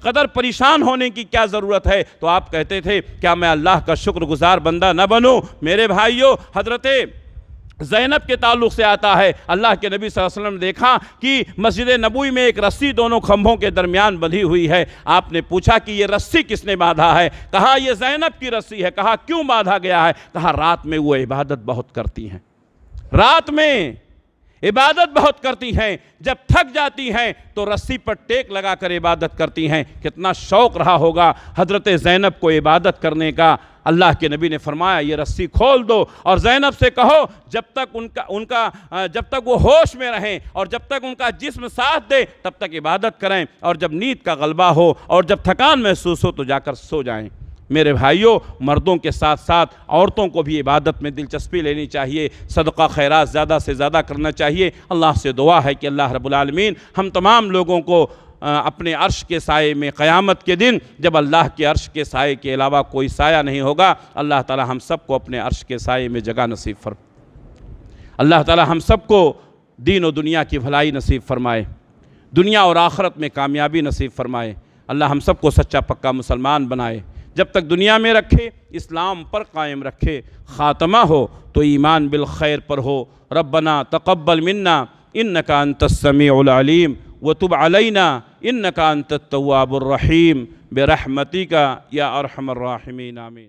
قدر پریشان ہونے کی کیا ضرورت ہے؟ تو آپ کہتے تھے، کیا میں اللہ کا شکر گزار بندہ نہ بنوں؟ میرے بھائیوں، حضرت زینب کے تعلق سے آتا ہے، اللہ کے نبی صلی اللہ علیہ وسلم نے دیکھا کہ مسجد نبوی میں ایک رسی دونوں کھمبوں کے درمیان بندھی ہوئی ہے۔ آپ نے پوچھا کہ یہ رسی کس نے باندھا ہے؟ کہا یہ زینب کی رسی ہے۔ کہا کیوں باندھا گیا ہے؟ کہا رات میں وہ عبادت بہت کرتی ہیں، رات میں عبادت بہت کرتی ہیں، جب تھک جاتی ہیں تو رسی پر ٹیک لگا کر عبادت کرتی ہیں۔ کتنا شوق رہا ہوگا حضرت زینب کو عبادت کرنے کا۔ اللہ کے نبی نے فرمایا، یہ رسی کھول دو اور زینب سے کہو جب تک وہ ہوش میں رہیں اور جب تک ان کا جسم ساتھ دے تب تک عبادت کریں، اور جب نیند کا غلبہ ہو اور جب تھکان محسوس ہو تو جا کر سو جائیں۔ میرے بھائیوں، مردوں کے ساتھ ساتھ عورتوں کو بھی عبادت میں دلچسپی لینی چاہیے، صدقہ خیرات زیادہ سے زیادہ کرنا چاہیے۔ اللہ سے دعا ہے کہ اللہ رب العالمین ہم تمام لوگوں کو اپنے عرش کے سائے میں قیامت کے دن، جب اللہ کے عرش کے سائے کے علاوہ کوئی سایہ نہیں ہوگا، اللہ تعالی ہم سب کو اپنے عرش کے سائے میں جگہ نصیب فرمائے۔ اللہ تعالی ہم سب کو دین و دنیا کی بھلائی نصیب فرمائے، دنیا اور آخرت میں کامیابی نصیب فرمائے۔ اللہ ہم سب کو سچا پکا مسلمان بنائے، جب تک دنیا میں رکھے اسلام پر قائم رکھے، خاتمہ ہو تو ایمان بالخیر پر ہو۔ ربنا تقبل منا انک انت السمیع العلیم وتب علینا انک انت التواب الرحیم برحمتک یا ارحم الراحمین، آمین۔